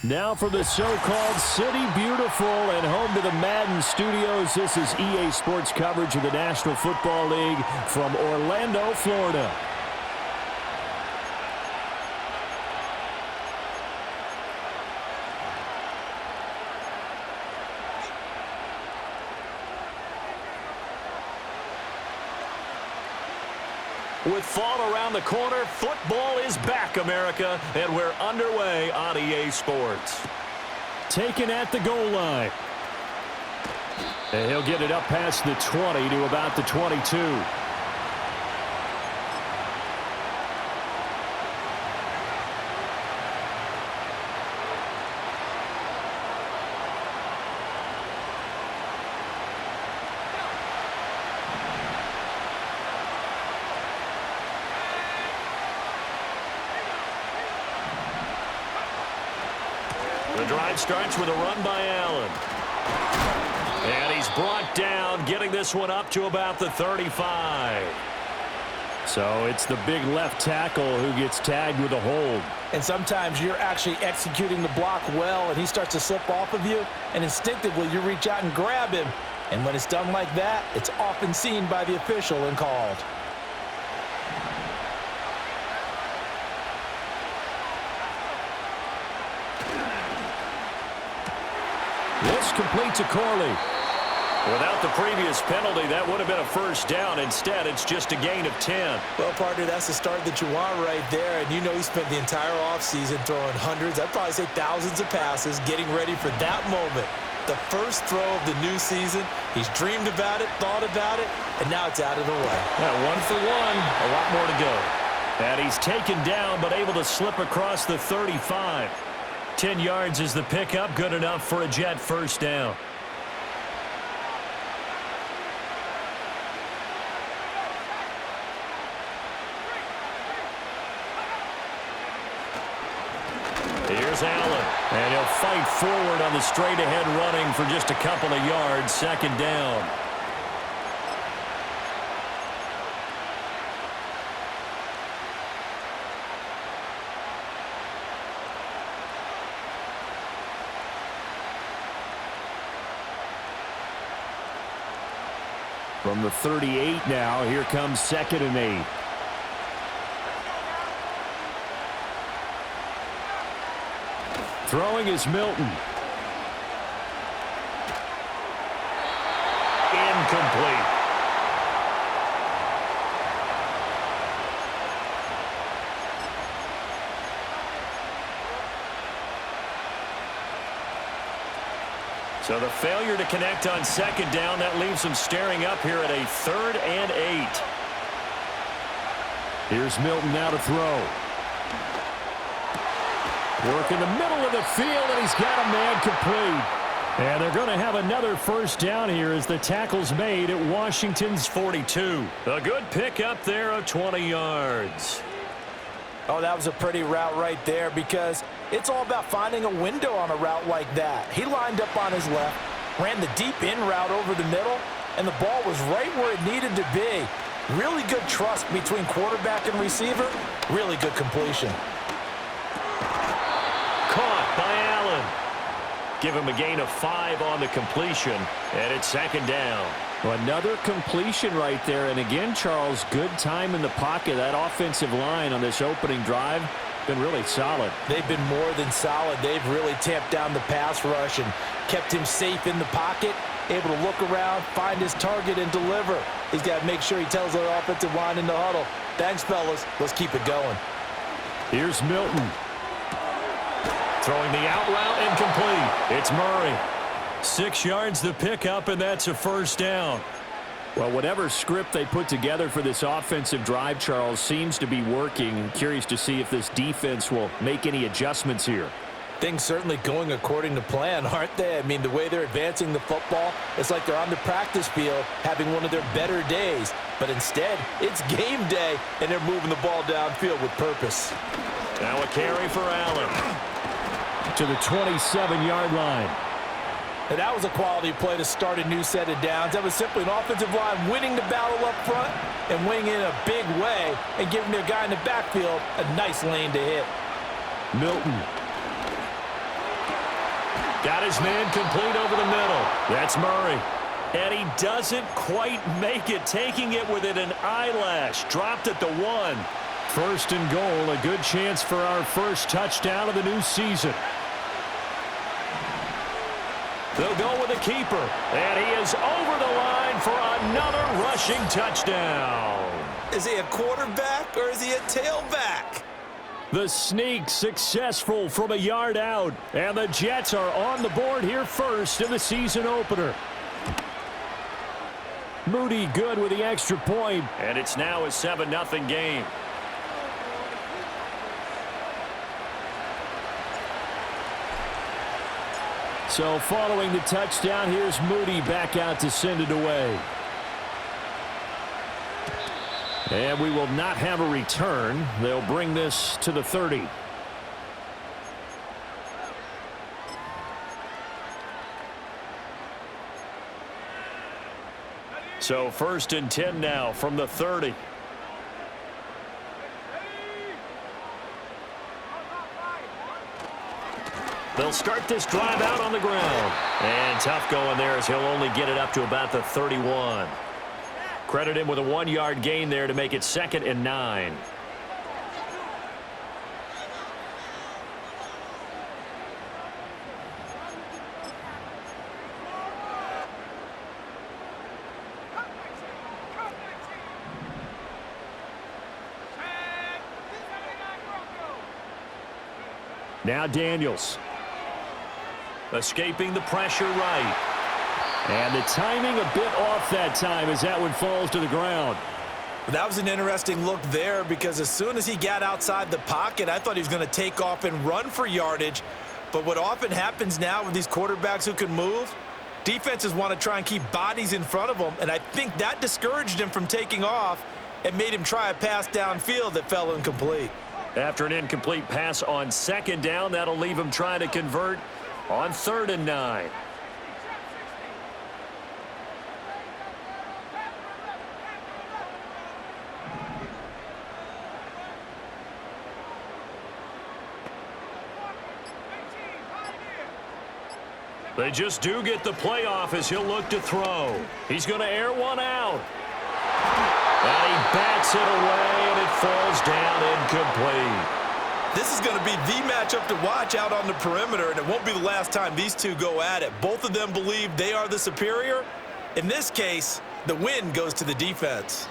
Now for the so-called City Beautiful and home to the Madden Studios. This is EA Sports coverage of the National Football League from Orlando, Florida. With fall around the corner, football is back, America, and we're underway on EA Sports. Taken at the goal line. And he'll get it up past the 20 to about the 22. The drive starts with a run by Allen. And he's brought down, getting this one up to about the 35. So it's the big left tackle who gets tagged with a hold. And sometimes you're actually executing the block well, and he starts to slip off of you, and instinctively you reach out and grab him. And when it's done like that, it's often seen by the official and called. This complete to Corley. Without the previous penalty, that would have been a first down. Instead, it's just a gain of 10. Well, partner, that's the start that you want right there. And you know he spent the entire offseason throwing hundreds, I'd probably say thousands of passes, getting ready for that moment. The first throw of the new season. He's dreamed about it, thought about it, and now it's out of the way. Yeah, 1 for 1, a lot more to go. And he's taken down, but able to slip across the 35. 10 yards is the pickup, good enough for a Jet first down. Here's Allen, and he'll fight forward on the straight-ahead running for just a couple of yards, second down. From the 38 now, here comes 2nd and 8. Throwing is Milton. Incomplete. So the failure to connect on second down, that leaves them staring up here at a 3rd and 8. Here's Milton now to throw. Work in the middle of the field, and he's got a man complete. And they're going to have another first down here as the tackle's made at Washington's 42. A good pickup there of 20 yards. Oh, that was a pretty route right there because it's all about finding a window on a route like that. He lined up on his left, ran the deep in route over the middle, and the ball was right where it needed to be. Really good trust between quarterback and receiver. Really good completion. Caught by Allen. Give him a gain of 5 on the completion, and it's second down. Well, another completion right there, and again, Charles, good time in the pocket. That offensive line on this opening drive been really solid. They've been more than solid. They've really tamped down the pass rush and kept him safe in the pocket, able to look around, find his target, and deliver. He's got to make sure he tells the offensive line in the huddle, thanks, fellas. Let's keep it going. Here's Milton. Throwing the out route incomplete. It's Murray. 6 yards the pickup, and that's a first down. Well, whatever script they put together for this offensive drive, Charles, seems to be working. I'm curious to see if this defense will make any adjustments here. Things certainly going according to plan, aren't they? I mean, the way they're advancing the football, it's like they're on the practice field having one of their better days. But instead, it's game day, and they're moving the ball downfield with purpose. Now a carry for Allen. To the 27-yard line. And that was a quality play to start a new set of downs. That was simply an offensive line winning the battle up front and winning in a big way and giving their guy in the backfield a nice lane to hit. Milton. Got his man complete over the middle. That's Murray. And he doesn't quite make it, taking it within an eyelash. Dropped at the 1. First and goal, a good chance for our first touchdown of the new season. They'll go with the keeper, and he is over the line for another rushing touchdown. Is he a quarterback or is he a tailback? The sneak successful from a yard out, and the Jets are on the board here first in the season opener. Moody good with the extra point, and it's now a 7-0 game. So following the touchdown, here's Moody back out to send it away. And we will not have a return. They'll bring this to the 30. So first and 10 now from the 30. They'll start this drive out on the ground. And tough going there as he'll only get it up to about the 31. Credit him with a 1-yard gain there to make it 2nd and 9. Now Daniels. Escaping the pressure right. And the timing a bit off that time as that one falls to the ground. That was an interesting look there because as soon as he got outside the pocket, I thought he was going to take off and run for yardage. But what often happens now with these quarterbacks who can move, defenses want to try and keep bodies in front of them, and I think that discouraged him from taking off and made him try a pass downfield that fell incomplete. After an incomplete pass on 2nd down, that'll leave him trying to convert on 3rd and 9. They just do get the playoff as he'll look to throw. He's going to air one out. And he bats it away, and it falls down incomplete. This is going to be the matchup to watch out on the perimeter, and it won't be the last time these two go at it. Both of them believe they are the superior. In this case, the win goes to the defense.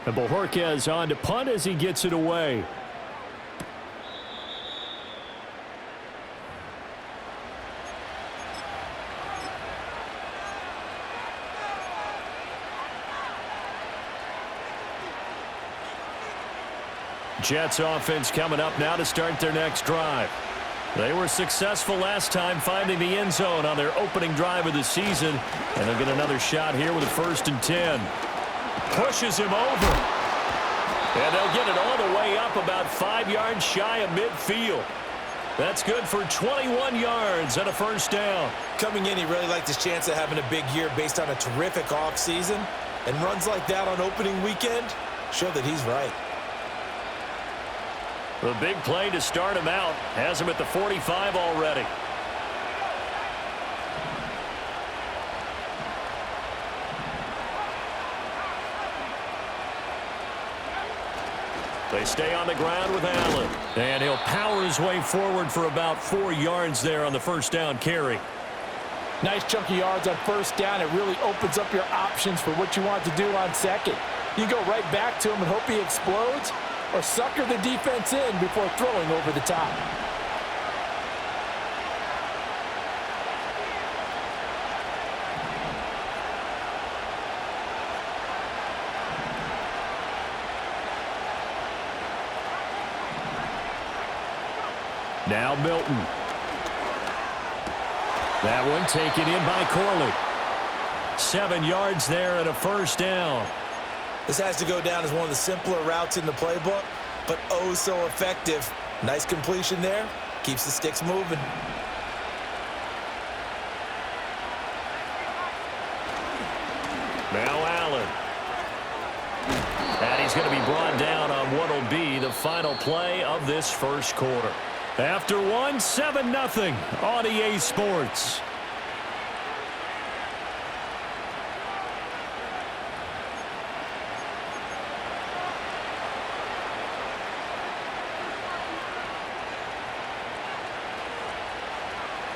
And Bojorquez on to punt as he gets it away. Jets offense coming up now to start their next drive. They were successful last time finding the end zone on their opening drive of the season, and they'll get another shot here with a 1st and 10. Pushes him over. And they'll get it all the way up about 5 yards shy of midfield. That's good for 21 yards and a 1st down. Coming in, he really liked his chance of having a big year based on a terrific offseason, and runs like that on opening weekend show that he's right. The big play to start him out has him at the 45 already. They stay on the ground with Allen. And he'll power his way forward for about 4 yards there on the 1st down carry. Nice chunky yards on 1st down. It really opens up your options for what you want to do on 2nd. You go right back to him and hope he explodes, or sucker the defense in before throwing over the top. Now Milton. That one taken in by Corley. 7 yards there and a 1st down. This has to go down as one of the simpler routes in the playbook, but oh so effective. Nice completion there. Keeps the sticks moving. Now Allen. And he's going to be brought down on what will be the final play of this 1st quarter. After one, 7-0 on EA Sports.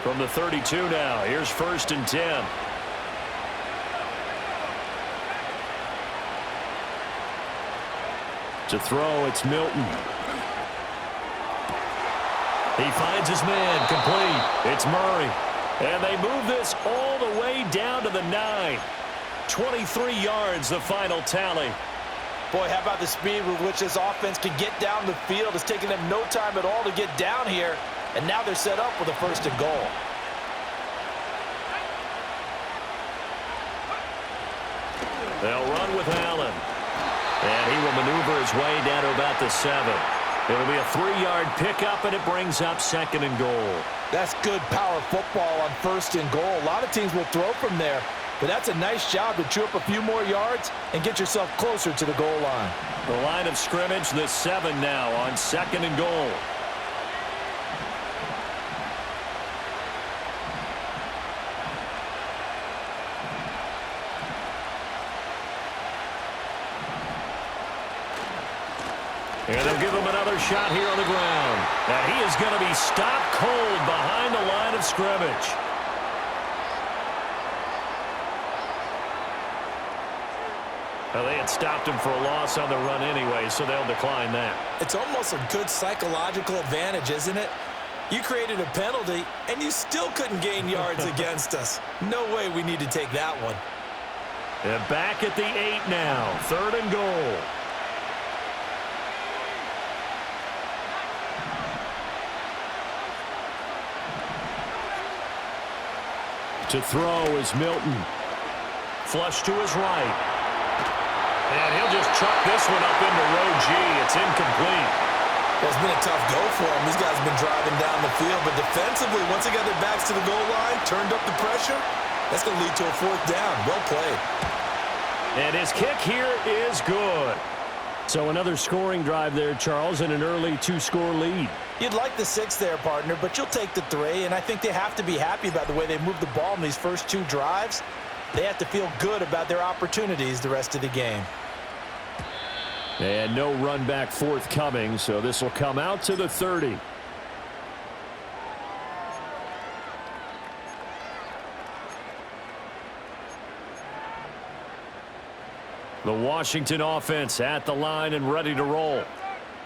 From the 32 now, here's 1st and 10. To throw, it's Milton. He finds his man, complete. It's Murray. And they move this all the way down to the 9. 23 yards, the final tally. Boy, how about the speed with which this offense can get down the field? It's taking them no time at all to get down here. And now they're set up with a 1st and goal. They'll run with Allen. And he will maneuver his way down to about the 7. It'll be a 3-yard pickup, and it brings up 2nd and goal. That's good power football on 1st and goal. A lot of teams will throw from there, but that's a nice job to chew up a few more yards and get yourself closer to the goal line. The line of scrimmage, the 7 now on 2nd and goal. And they'll give him another shot here on the ground. And he is going to be stopped cold behind the line of scrimmage. Well, they had stopped him for a loss on the run anyway, so they'll decline that. It's almost a good psychological advantage, isn't it? You created a penalty, and you still couldn't gain yards against us. No way we need to take that one. And back at the 8 now, 3rd and goal. To throw is Milton. Flush to his right. And he'll just chuck this one up into row G. It's incomplete. Well, it's been a tough go for them. These guys have been driving down the field, but defensively, once they got their backs to the goal line, turned up the pressure, that's going to lead to a 4th down. Well played. And his kick here is good. So another scoring drive there, Charles, and an early 2-score lead. You'd like the 6 there, partner, but you'll take the 3, and I think they have to be happy about the way they moved the ball in these first 2 drives. They have to feel good about their opportunities the rest of the game. And no run back forthcoming, so this will come out to the 30. The Washington offense at the line and ready to roll.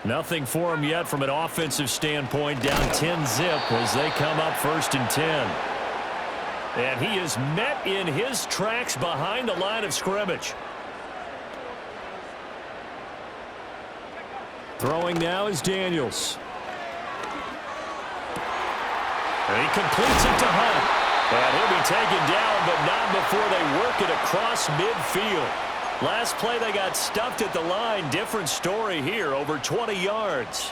Nothing for them yet from an offensive standpoint, down 10-zip as they come up 1st and 10. And he is met in his tracks behind the line of scrimmage. Throwing now is Daniels. And he completes it to Hunt. And he'll be taken down, but not before they work it across midfield. Last play, they got stuffed at the line. Different story here, over 20 yards.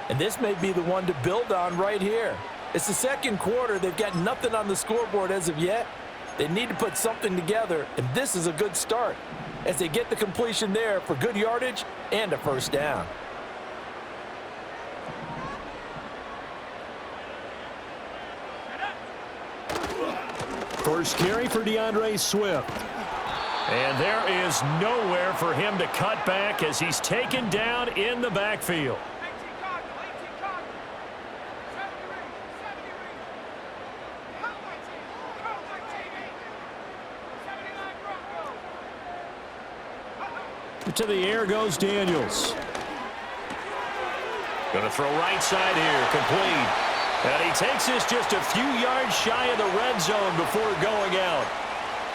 And this may be the one to build on right here. It's the 2nd quarter. They've got nothing on the scoreboard as of yet. They need to put something together, and this is a good start as they get the completion there for good yardage and a 1st down. First carry for DeAndre Swift. And there is nowhere for him to cut back as he's taken down in the backfield. To the air goes Daniels. Going to throw right side here, complete. And he takes this just a few yards shy of the red zone before going out.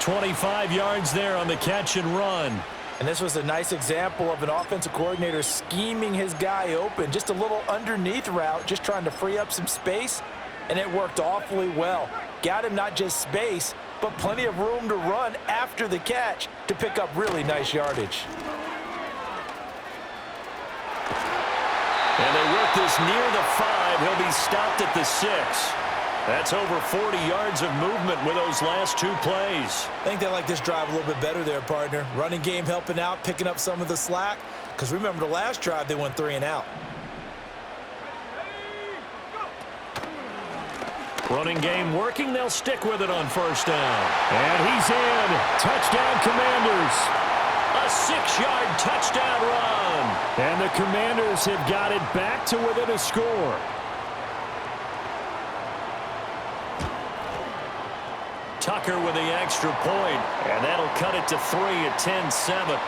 25 yards there on the catch and run. And this was a nice example of an offensive coordinator scheming his guy open. Just a little underneath route, just trying to free up some space, and it worked awfully well. Got him not just space, but plenty of room to run after the catch to pick up really nice yardage. And they work this near the 5. He'll be stopped at the 6. That's over 40 yards of movement with those last 2 plays. I think they like this drive a little bit better there, partner. Running game helping out, picking up some of the slack. Because remember the last drive, they went 3 and out. Running game working. They'll stick with it on first down. And he's in. Touchdown, Commanders. A 6-yard touchdown run. And the Commanders have got it back to within a score. Tucker with the extra point, and that'll cut it to 3 at 10-7.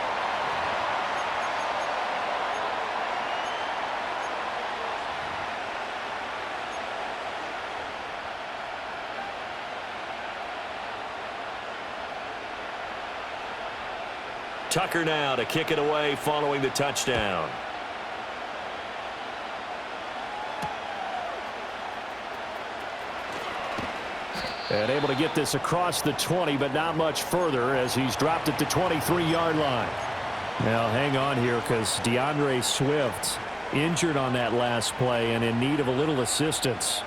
Tucker now to kick it away following the touchdown. And able to get this across the 20, but not much further as he's dropped it to 23-yard line. Now hang on here because DeAndre Swift injured on that last play and in need of a little assistance.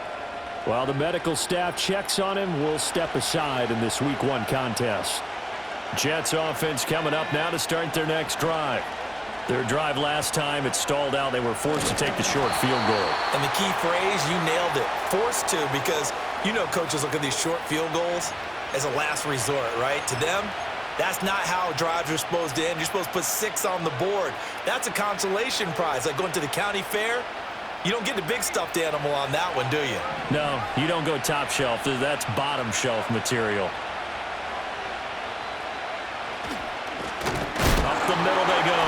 While the medical staff checks on him, we'll step aside in this Week 1 contest. Jets offense coming up now to start their next drive. Their drive last time, it stalled out. They were forced to take the short field goal. And the key phrase, you nailed it. Forced to, because you know coaches look at these short field goals as a last resort, right? To them, that's not how drives are supposed to end. You're supposed to put 6 on the board. That's a consolation prize. Like going to the county fair, you don't get the big stuffed animal on that one, do you? No, you don't go top shelf. That's bottom shelf material. Up the middle they go.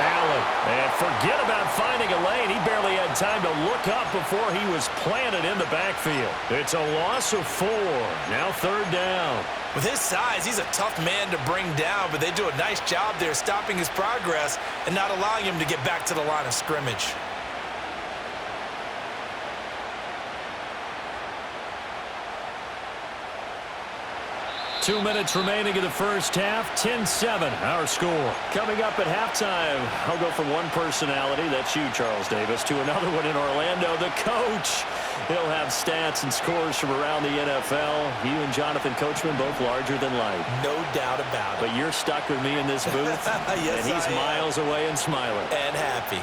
Allen. And forget about finding a lane. He barely had time to look up before he was planted in the backfield. It's a loss of 4. Now third down. With his size, he's a tough man to bring down, but they do a nice job there stopping his progress and not allowing him to get back to the line of scrimmage. Two minutes remaining in the first half. 10-7, our score. Coming up at halftime, I'll go from one personality, that's you, Charles Davis, to another one in Orlando, the coach. He'll have stats and scores from around the NFL. You and Jonathan Coachman, both larger than life. No doubt about it. But you're stuck with me in this booth, yes, and he's miles away and smiling. And happy.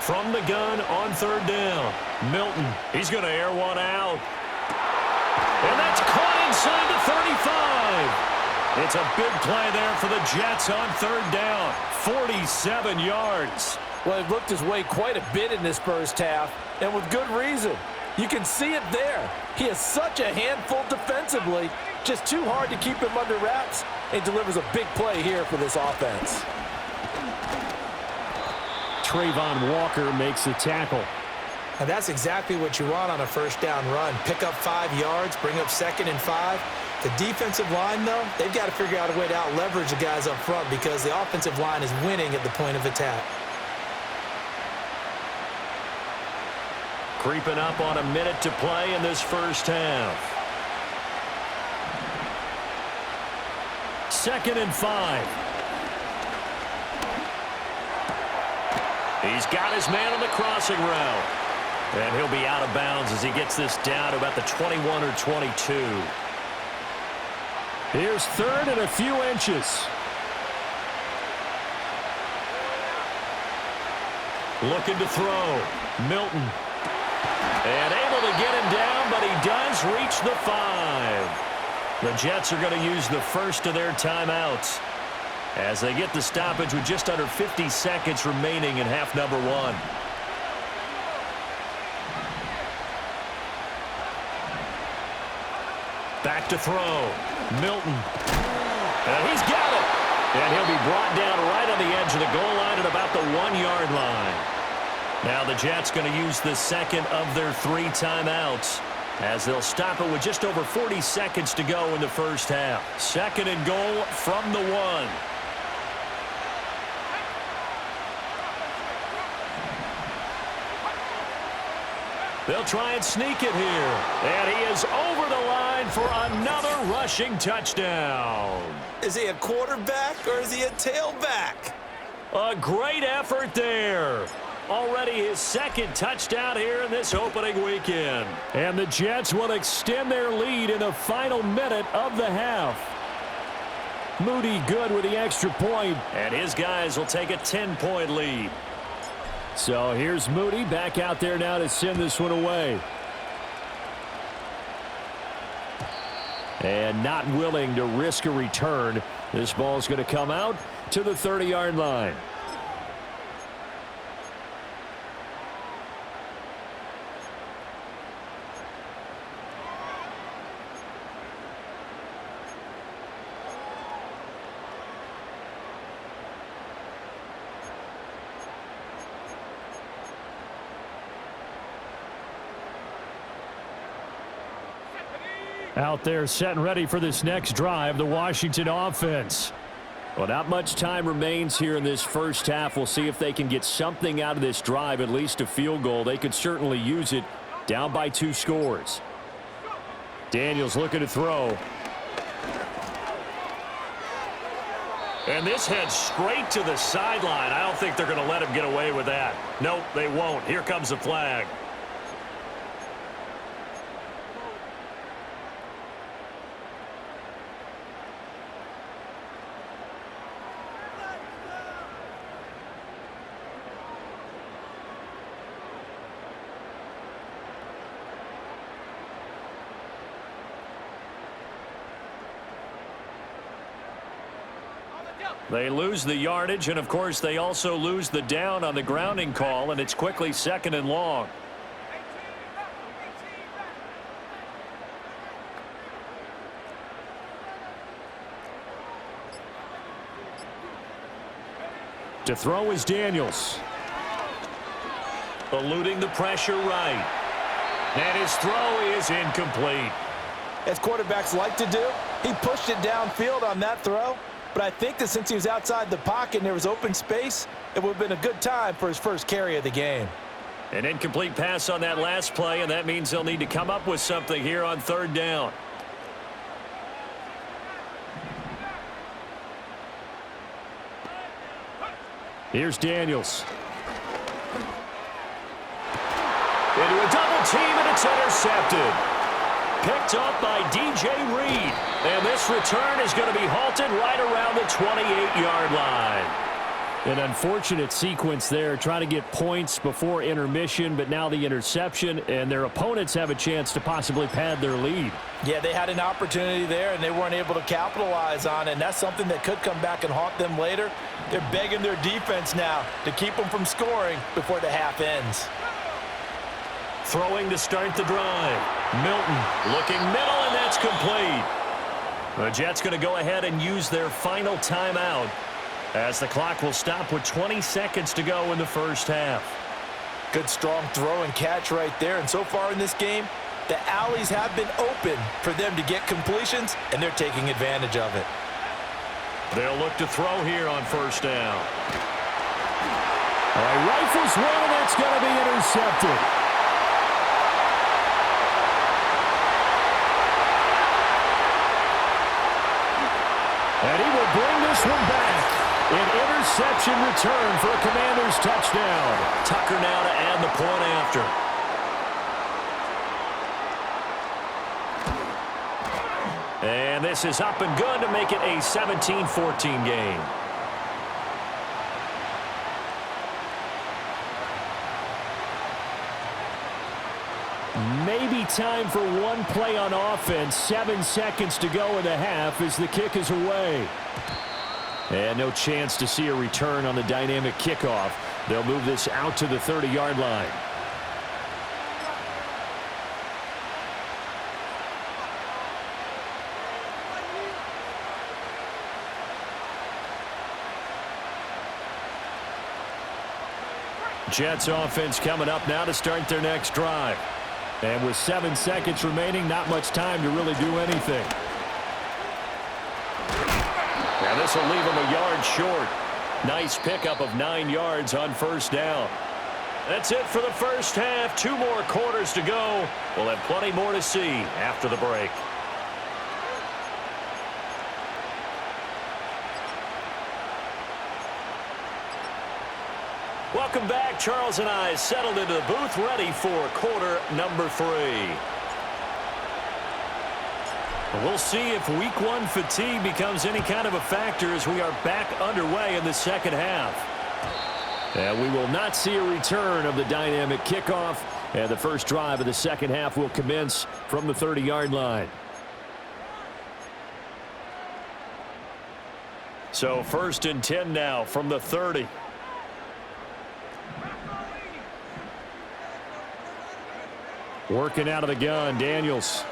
From the gun on third down, Milton. He's going to air one out. And that's caught inside the 35. It's a big play there for the Jets on third down. 47 yards. Well, he looked his way quite a bit in this first half, and with good reason. You can see it there. He is such a handful defensively. Just too hard to keep him under wraps, and delivers a big play here for this offense. Trayvon Walker makes the tackle. And that's exactly what you want on a first down run. Pick up 5 yards, bring up 2nd and 5. The defensive line, though, they've got to figure out a way to out-leverage the guys up front because the offensive line is winning at the point of attack. Creeping up on a minute to play in this first half. 2nd and 5. He's got his man on the crossing route. And he'll be out of bounds as he gets this down to about the 21 or 22. Here's third and a few inches. Looking to throw. Milton. And able to get him down, but he does reach the 5. The Jets are going to use the first of their timeouts as they get the stoppage with just under 50 seconds remaining in half number 1. Back to throw. Milton. And he's got it. And he'll be brought down right on the edge of the goal line at about the 1-yard line. Now the Jets going to use the second of their 3 timeouts as they'll stop it with just over 40 seconds to go in the first half. 2nd and goal from the 1. They'll try and sneak it here. And he is over the line for another rushing touchdown. Is he a quarterback or is he a tailback? A great effort there. Already his 2nd touchdown here in this opening weekend. And the Jets will extend their lead in the final minute of the half. Moody good with the extra point. And his guys will take a 10-point lead. So here's Moody back out there now to send this one away. And not willing to risk a return. This ball's going to come out to the 30-yard line. Out there set and ready for this next drive, the Washington offense. Well, not much time remains here in this first half. We'll see if they can get something out of this drive, at least a field goal. They could certainly use it, down by 2 scores. Daniels looking to throw. And this heads straight to the sideline. I don't think they're going to let him get away with that. Nope, they won't. Here comes the flag. They lose the yardage, and of course they also lose the down on the grounding call, and it's quickly 2nd and long. To throw is Daniels. Eluding the pressure right. And his throw is incomplete. As quarterbacks like to do, he pushed it downfield on that throw. But I think that since he was outside the pocket and there was open space, it would have been a good time for his first carry of the game. An incomplete pass on that last play, and that means they'll need to come up with something here on 3rd down. Here's Daniels. Into a double team, and it's intercepted. Picked up by D.J. Reed. And this return is going to be halted right around the 28-yard line. An unfortunate sequence there, trying to get points before intermission, but now the interception, and their opponents have a chance to possibly pad their lead. Yeah, they had an opportunity there, and they weren't able to capitalize on it, and that's something that could come back and haunt them later. They're begging their defense now to keep them from scoring before the half ends. Throwing to start the drive. Milton looking middle, and that's complete. The Jets going to go ahead and use their final timeout as the clock will stop with 20 seconds to go in the first half. Good strong throw and catch right there, and so far in this game, the alleys have been open for them to get completions, and they're taking advantage of it. They'll look to throw here on 1st down. All right, rifles one, and that's going to be intercepted. And he will bring this one back. An interception return for a Commanders touchdown. Tucker now to add the point after. And this is up and good to make it a 17-14 game. Maybe time for one play on offense. 7 seconds to go in the half as the kick is away. And no chance to see a return on the dynamic kickoff. They'll move this out to the 30-yard line. Jets offense coming up now to start their next drive. And with 7 seconds remaining, not much time to really do anything. And this will leave them a yard short. Nice pickup of 9 yards on 1st down. That's it for the first half. 2 more quarters to go. We'll have plenty more to see after the break. Welcome back. Charles and I settled into the booth, ready for quarter number 3. We'll see if week 1 fatigue becomes any kind of a factor as we are back underway in the second half. And we will not see a return of the dynamic kickoff. And the first drive of the second half will commence from the 30-yard line. So 1st and 10 now from the 30. Working out of the gun, Daniels.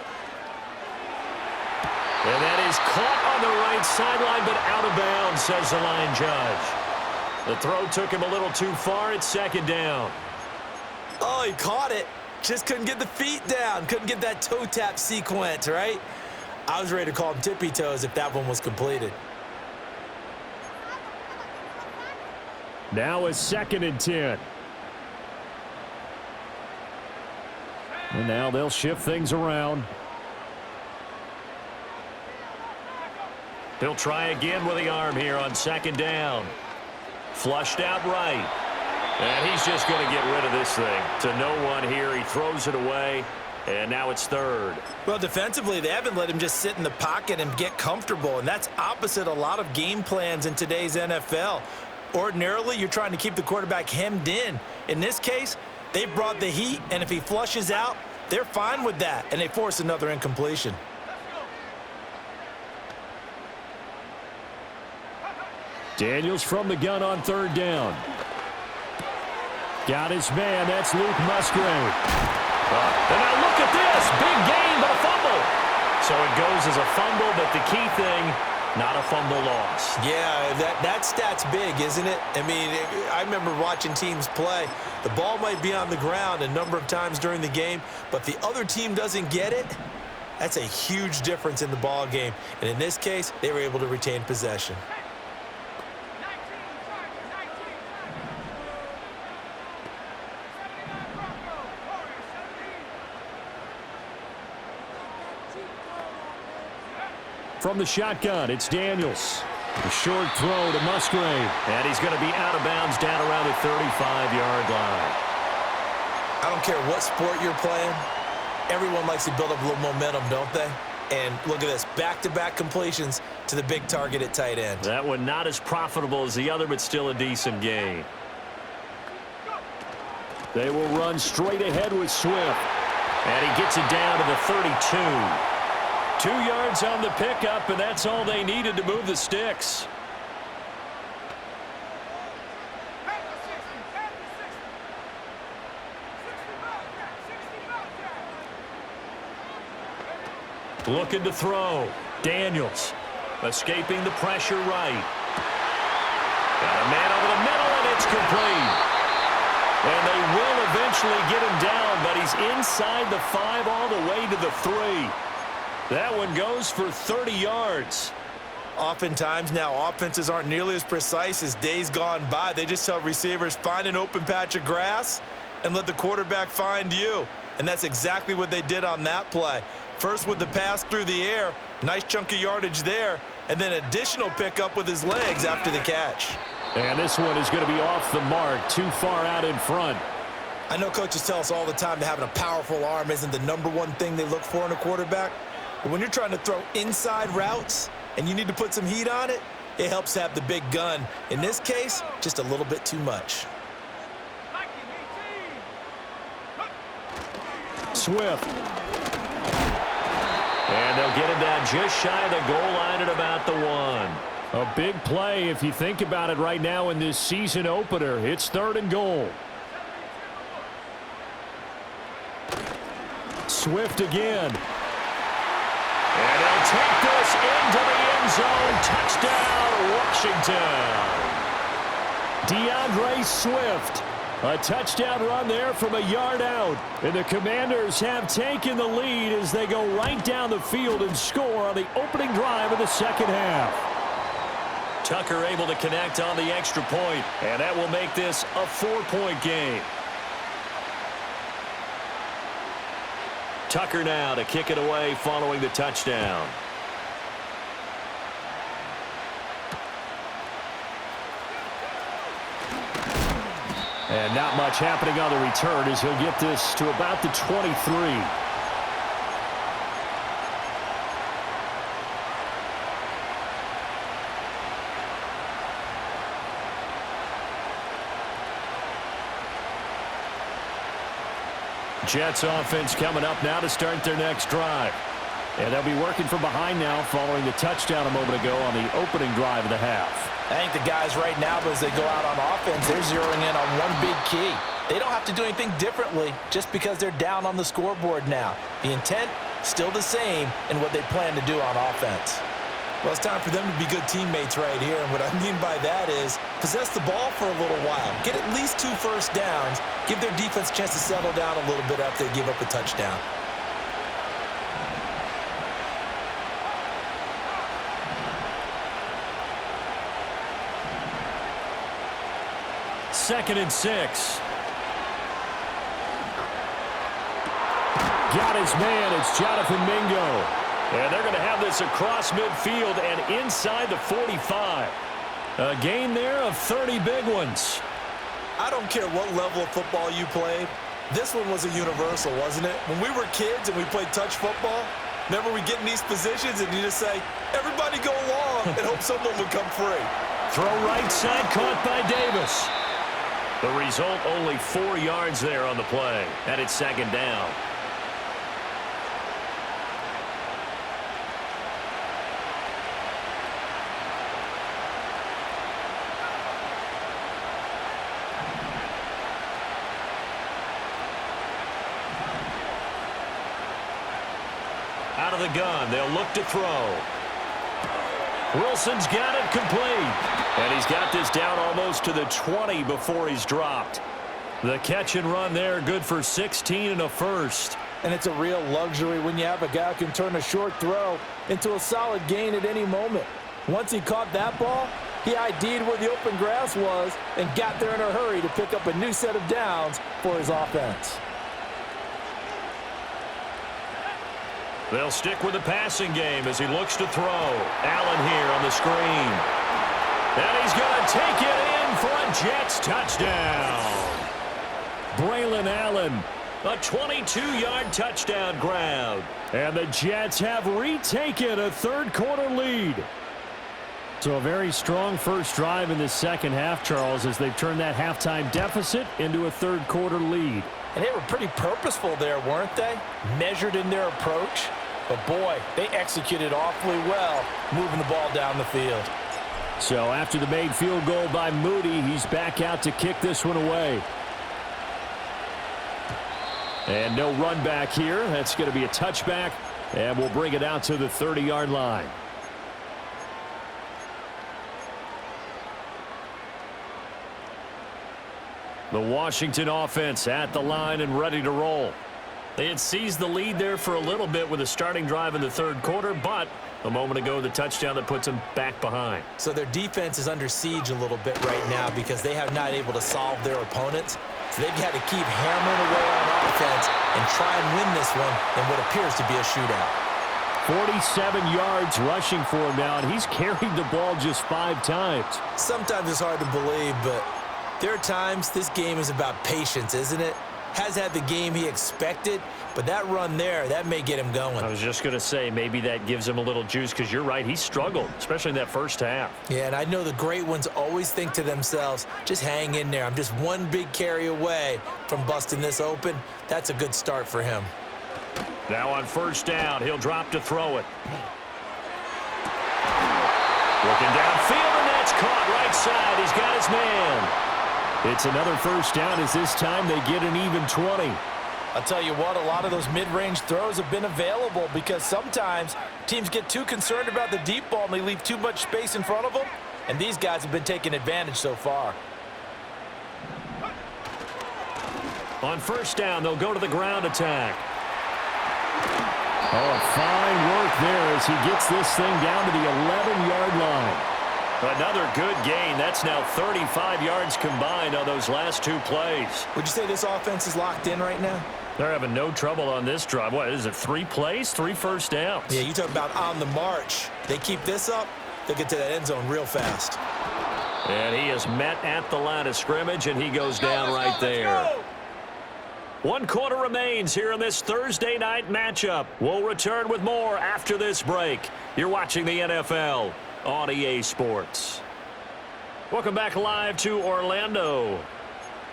And that is caught on the right sideline, but out of bounds, says the line judge. The throw took him a little too far. It's 2nd down. Oh, he caught it. Just couldn't get the feet down. Couldn't get that toe tap sequence, right? I was ready to call him tippy toes if that one was completed. Now it's 2nd and 10. And now they'll shift things around. He'll try again with the arm here on 2nd down. Flushed out right. And he's just going to get rid of this thing. To no one here. He throws it away. And now it's 3rd. Well, defensively, they haven't let him just sit in the pocket and get comfortable. And that's opposite a lot of game plans in today's NFL. Ordinarily, you're trying to keep the quarterback hemmed in. In this case, they brought the heat. And if he flushes out, they're fine with that. And they force another incompletion. Daniels from the gun on 3rd down. Got his man. That's Luke Musgrave. And now look at this. Big gain, but a fumble. So it goes as a fumble, but the key thing, not a fumble loss. Yeah, that stat's big, isn't it? I mean, I remember watching teams play. The ball might be on the ground a number of times during the game, but the other team doesn't get it. That's a huge difference in the ball game. And in this case, they were able to retain possession. From the shotgun, it's Daniels. A short throw to Musgrave. And he's going to be out of bounds down around the 35-yard line. I don't care what sport you're playing. Everyone likes to build up a little momentum, don't they? And look at this, back-to-back completions to the big target at tight end. That one not as profitable as the other, but still a decent gain. They will run straight ahead with Swift. And he gets it down to the 32. 2 yards on the pickup, and that's all they needed to move the sticks. Looking to throw. Daniels escaping the pressure right. Got a man over the middle, and it's complete. And they will eventually get him down, but he's inside the 5 all the way to the 3. That one goes for 30 yards. Oftentimes now, offenses aren't nearly as precise as days gone by. They just tell receivers, find an open patch of grass and let the quarterback find you. And that's exactly what they did on that play. First with the pass through the air, nice chunk of yardage there, and then additional pickup with his legs after the catch. And this one is going to be off the mark, too far out in front. I know coaches tell us all the time that having a powerful arm isn't the #1 thing they look for in a quarterback. But when you're trying to throw inside routes and you need to put some heat on it, it helps have the big gun. In this case, just a little bit too much. Swift. And they'll get him down just shy of the goal line at about the 1. A big play if you think about it right now in this season opener. It's 3rd and goal. Swift again. And they'll take this into the end zone. Touchdown, Washington. DeAndre Swift. A touchdown run there from a yard out. And the Commanders have taken the lead as they go right down the field and score on the opening drive of the second half. Tucker able to connect on the extra point, and that will make this a 4-point game. Tucker now to kick it away following the touchdown. And not much happening on the return as he'll get this to about the 23. Jets offense coming up now to start their next drive. And they'll be working from behind now following the touchdown a moment ago on the opening drive of the half. I think the guys right now, as they go out on offense, they're zeroing in on one big key. They don't have to do anything differently just because they're down on the scoreboard now. The intent, still the same in what they plan to do on offense. Well, it's time for them to be good teammates right here. And what I mean by that is possess the ball for a little while. Get at least 2 first downs. Give their defense a chance to settle down a little bit after they give up a touchdown. Second and 6. Got his man. It's Jonathan Mingo. And they're going to have this across midfield and inside the 45. A gain there of 30 big ones. I don't care what level of football you played. This one was a universal, wasn't it? When we were kids and we played touch football, remember we get in these positions and you just say, everybody go along, and hope someone would come free. Throw right side, caught by Davis. The result, only 4 yards there on the play. And it's second down. Out of the gun, they'll look to throw. Wilson's got it complete. And he's got this down almost to the 20 before he's dropped. The catch and run there, good for 16 and a first. And it's a real luxury when you have a guy who can turn a short throw into a solid gain at any moment. Once he caught that ball, he ID'd where the open grass was and got there in a hurry to pick up a new set of downs for his offense. They'll stick with the passing game as he looks to throw. Allen here on the screen. And he's going to take it in for a Jets touchdown. Braylon Allen. A 22-yard touchdown grab. And the Jets have retaken a third-quarter lead. So a very strong first drive in the second half, Charles, as they've turned that halftime deficit into a third-quarter lead. And they were pretty purposeful there, weren't they? Measured in their approach. But, boy, they executed awfully well moving the ball down the field. So after the made field goal by Moody, he's back out to kick this one away. And no run back here. That's going to be a touchback, and we'll bring it out to the 30-yard line. The Washington offense at the line and ready to roll. They had seized the lead there for a little bit with a starting drive in the third quarter, but a moment ago, the touchdown that puts them back behind. So their defense is under siege a little bit right now because they have not able to solve their opponents. So they've had to keep hammering away on offense and try and win this one in what appears to be a shootout. 47 yards rushing for him now, and he's carried the ball just 5 times. Sometimes it's hard to believe, but there are times this game is about patience, isn't it? Has had the game he expected, but that run there, that may get him going. I was just going to say, maybe that gives him a little juice because you're right, he struggled, especially in that first half. Yeah, and I know the great ones always think to themselves, just hang in there. I'm just one big carry away from busting this open. That's a good start for him. Now on first down, he'll drop to throw it. Looking downfield, and that's caught right side. He's got his man. It's another first down as this time they get an even 20. I'll tell you what, a lot of those mid-range throws have been available because sometimes teams get too concerned about the deep ball and they leave too much space in front of them, and these guys have been taking advantage so far. On first down, they'll go to the ground attack. Oh, fine work there as he gets this thing down to the 11-yard line. Another good gain. That's now 35 yards combined on those last 2 plays. Would you say this offense is locked in right now? They're having no trouble on this drive. What is it, 3 plays, 3 first downs? Yeah, you talk about on the march. They keep this up, they'll get to that end zone real fast. And he is met at the line of scrimmage, and he goes down right there. 1 quarter remains here in this Thursday night matchup. We'll return with more after this break. You're watching the NFL on EA Sports. Welcome back live to Orlando.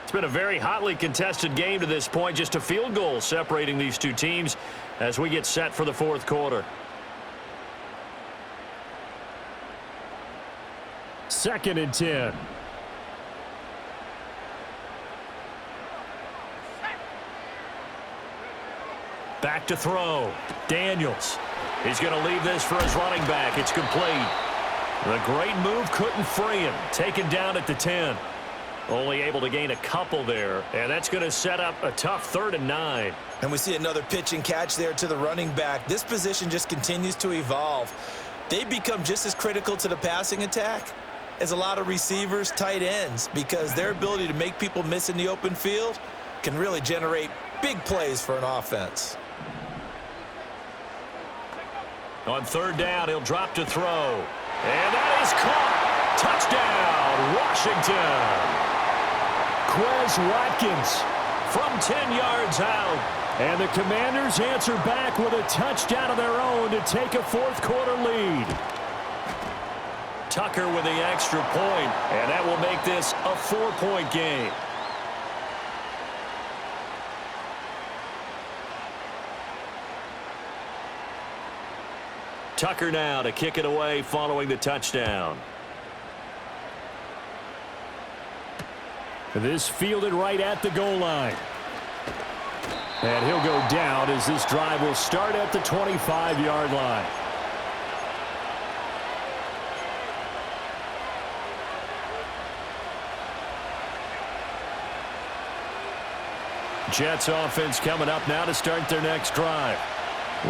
It's been a very hotly contested game to this point. Just a field goal separating these two teams as we get set for the fourth quarter. 2nd and 10. Back to throw. Daniels. He's going to leave this for his running back. It's complete. The great move couldn't free him. Taken down at the 10. Only able to gain a couple there. And that's going to set up a tough 3rd and 9. And we see another pitch and catch there to the running back. This position just continues to evolve. They become just as critical to the passing attack as a lot of receivers, tight ends, because their ability to make people miss in the open field can really generate big plays for an offense. On 3rd down, he'll drop to throw. And that is caught. Touchdown, Washington. Quez Watkins From 10 yards out. and the Commanders answer back with a touchdown of their own to take a fourth quarter lead. Tucker with the extra point, and that will make this a 4-point game. Tucker now to kick it away following the touchdown. This fielded right at the goal line. And he'll go down as this drive will start at the 25-yard line. Jets offense coming up now to start their next drive.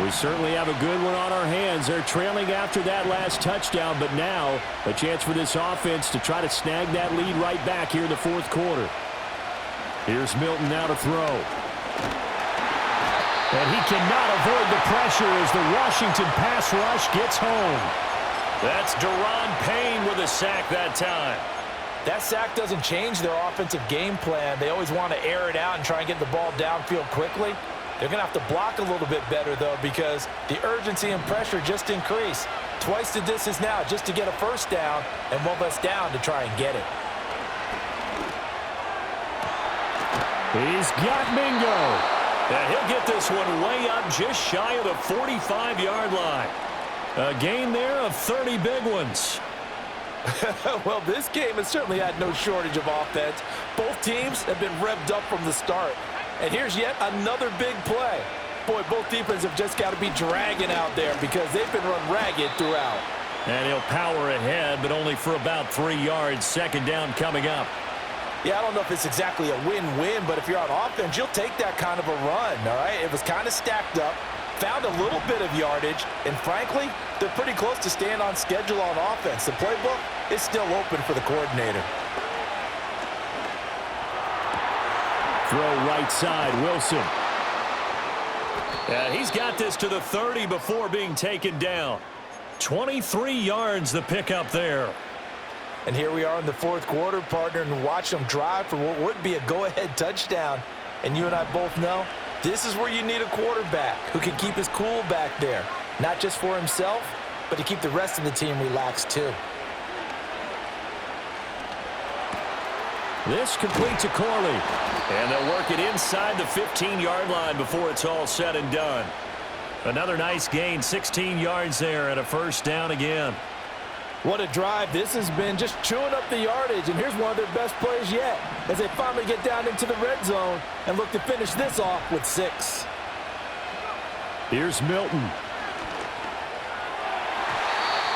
We certainly have a good one on our hands. They're trailing after that last touchdown, but now a chance for this offense to try to snag that lead right back here in the fourth quarter. Here's Milton now to throw. And he cannot avoid the pressure as the Washington pass rush gets home. That's Daron Payne with a sack that time. That sack doesn't change their offensive game plan. They always want to air it out and try and get the ball downfield quickly. They're going to have to block a little bit better, though, because the urgency and pressure just increase. Twice the distance now just to get a first down and one less down to try and get it. He's got Mingo. And he'll get this one way up just shy of the 45-yard line. A gain there of 30 big ones. Well, this game has certainly had no shortage of offense. Both teams have been revved up from the start. And here's yet another big play. Boy, both defenses have just got to be dragging out there because they've been run ragged throughout. And he'll power ahead, but only for about 3 yards. 2nd down coming up. Yeah, I don't know if it's exactly a win-win, but if you're on offense, you'll take that kind of a run, all right? It was kind of stacked up, found a little bit of yardage, and frankly, they're pretty close to staying on schedule on offense. The playbook is still open for the coordinator. Throw right side, Wilson. Yeah, he's got this to the 30 before being taken down. 23 yards the pickup there. And here we are in the fourth quarter, partner, and watch them drive for what would be a go-ahead touchdown. And you and I both know this is where you need a quarterback who can keep his cool back there. Not just for himself, but to keep the rest of the team relaxed too. This completes to Corley. And they'll work it inside the 15-yard line before it's all said and done. Another nice gain, 16 yards there and a first down again. What a drive this has been, just chewing up the yardage. And here's one of their best plays yet as they finally get down into the red zone and look to finish this off with 6. Here's Milton.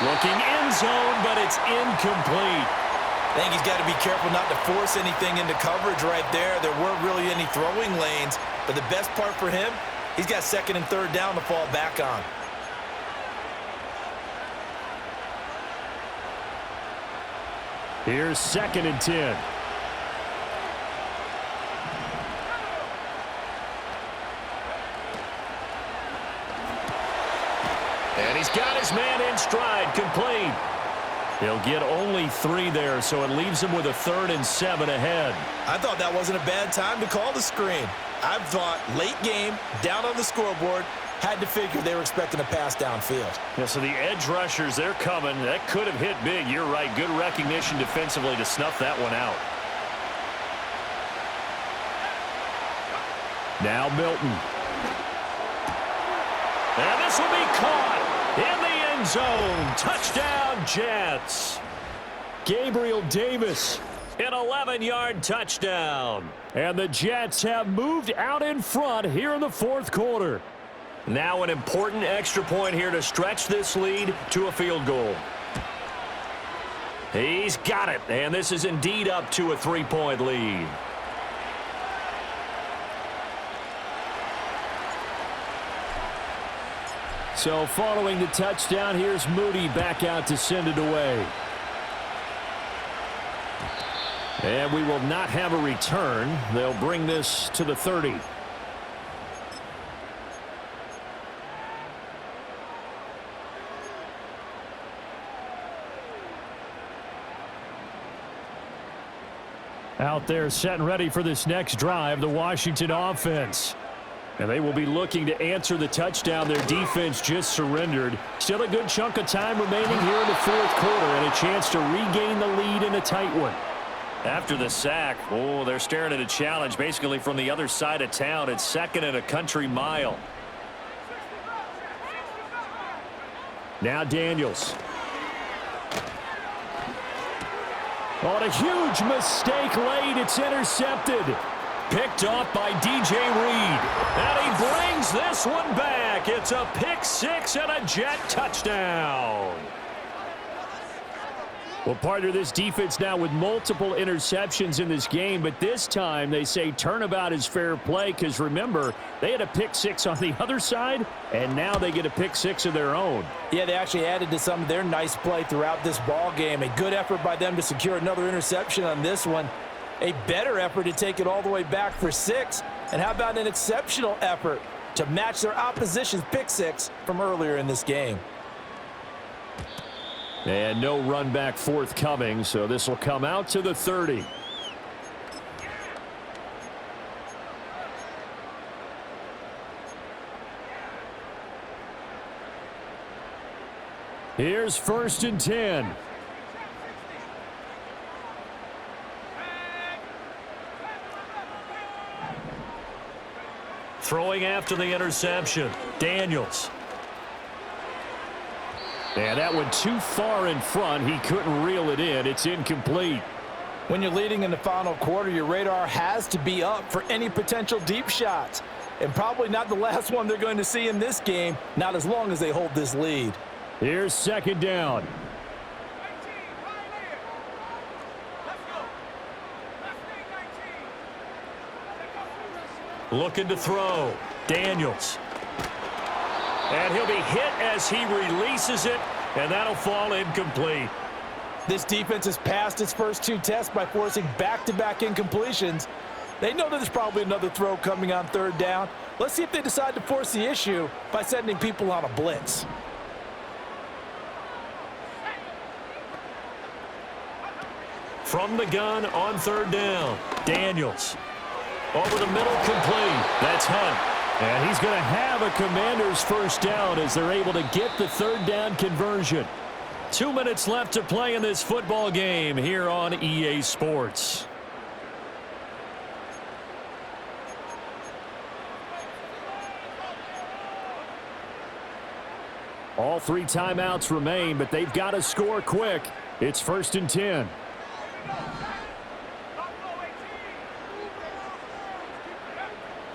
Looking end zone, but it's incomplete. I think he's got to be careful not to force anything into coverage right there. There weren't really any throwing lanes, but the best part for him, he's got 2nd and 3rd down to fall back on. Here's 2nd and 10. And he's got his man in stride, complete. He'll get only 3 there, so it leaves him with a 3rd and 7 ahead. I thought that wasn't a bad time to call the screen. I thought late game, down on the scoreboard, had to figure they were expecting a pass downfield. Yeah, so the edge rushers, they're coming. That could have hit big. You're right. Good recognition defensively to snuff that one out. Now Milton. And this will be caught in the end zone. Touchdown, Jets. Gabriel Davis. An 11-yard touchdown. And the Jets have moved out in front here in the fourth quarter. Now an important extra point here to stretch this lead to a field goal. He's got it, and this is indeed up to a 3-point lead. So following the touchdown, here's Moody back out to send it away. And we will not have a return. They'll bring this to the 30. Out there set and ready for this next drive, the Washington offense. And they will be looking to answer the touchdown their defense just surrendered. Still a good chunk of time remaining here in the fourth quarter and a chance to regain the lead in a tight one. After the sack, they're staring at a challenge basically from the other side of town. It's second and a country mile. Now Daniels. On a huge mistake late. It's intercepted. Picked off by DJ Reed. And he brings this one back. It's a pick six and a Jet touchdown. Well, partner, this defense now with multiple interceptions in this game, but this time they say turnabout is fair play because, remember, they had a pick six on the other side, and now they get a pick six of their own. Yeah, they actually added to some of their nice play throughout this ball game. A good effort by them to secure another interception on this one. A better effort to take it all the way back for 6. And how about an exceptional effort to match their opposition's pick six from earlier in this game. And no run back forthcoming, so this will come out to the 30. Here's 1st and 10. Throwing after the interception, Daniels. And that one too far in front. He couldn't reel it in. It's incomplete. When you're leading in the final quarter, your radar has to be up for any potential deep shots. And probably not the last one they're going to see in this game, not as long as they hold this lead. Here's 2nd down. Looking to throw, Daniels. And he'll be hit as he releases it, and that'll fall incomplete. This defense has passed its first 2 tests by forcing back-to-back incompletions. They know that there's probably another throw coming on 3rd down. Let's see if they decide to force the issue by sending people on a blitz. From the gun on 3rd down, Daniels. Over the middle, complete. That's Hunt. And he's going to have a Commander's first down as they're able to get the 3rd down conversion. 2 minutes left to play in this football game here on EA Sports. All 3 timeouts remain, but they've got to score quick. It's 1st and 10.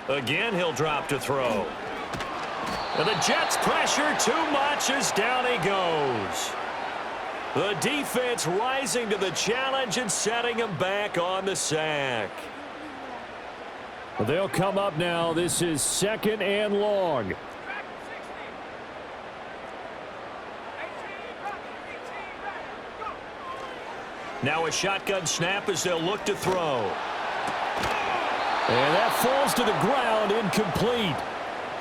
Again, he'll drop to throw. And the Jets pressure too much as down he goes. The defense rising to the challenge and setting him back on the sack. Well, they'll come up now. This is 2nd and long. Now a shotgun snap as they'll look to throw. And that falls to the ground, incomplete.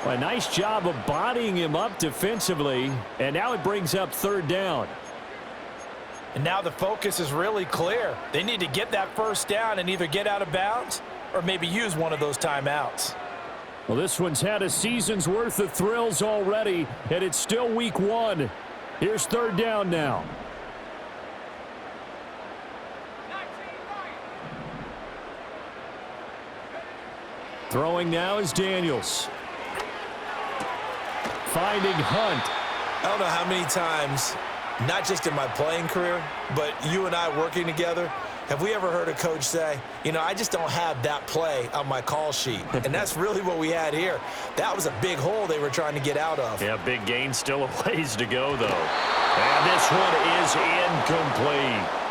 Well, a nice job of bodying him up defensively. And now it brings up 3rd down. And now the focus is really clear. They need to get that first down and either get out of bounds or maybe use one of those timeouts. Well, this one's had a season's worth of thrills already, and it's still week 1. Here's 3rd down now. Throwing now is Daniels. Finding Hunt. I don't know how many times, not just in my playing career, but you and I working together, have we ever heard a coach say, you know, I just don't have that play on my call sheet. And that's really what we had here. That was a big hole they were trying to get out of. Yeah, big gain, still a ways to go, though. And this one is incomplete.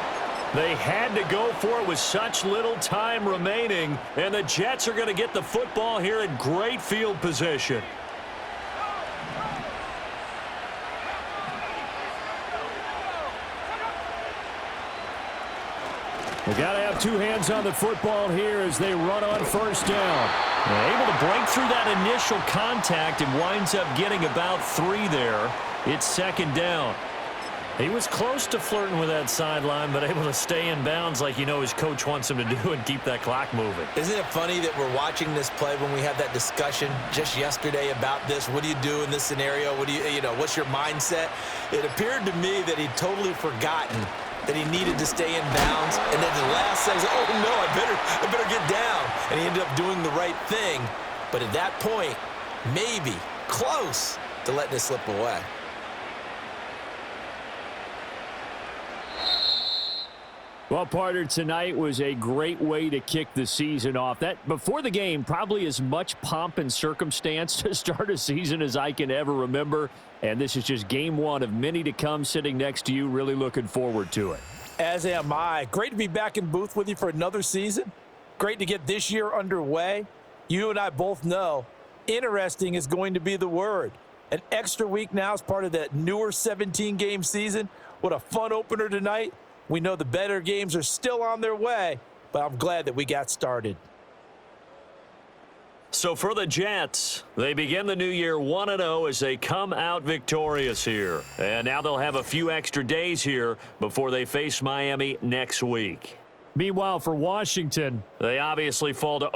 They had to go for it with such little time remaining, and the Jets are going to get the football here in great field position. We got to have two hands on the football here as they run on first down. They're able to break through that initial contact and winds up getting about 3 there. It's second down. He was close to flirting with that sideline, but able to stay in bounds like you know his coach wants him to do and keep that clock moving. Isn't it funny that we're watching this play when we had that discussion just yesterday about this? What do you do in this scenario? What do you know, what's your mindset? It appeared to me that he'd totally forgotten that he needed to stay in bounds, and then the last second, oh no, I better get down. And he ended up doing the right thing. But at that point, maybe close to letting it slip away. Well, partner, tonight was a great way to kick the season off. That before the game, probably as much pomp and circumstance to start a season as I can ever remember. And this is just game one of many to come sitting next to you. Really looking forward to it. As am I. Great to be back in booth with you for another season. Great to get this year underway. You and I both know interesting is going to be the word. An extra week now as part of that newer 17-game season. What a fun opener tonight. We know the better games are still on their way, but I'm glad that we got started. So for the Jets, they begin the new year 1-0 as they come out victorious here. And now they'll have a few extra days here before they face Miami next week. Meanwhile, for Washington, they obviously fall to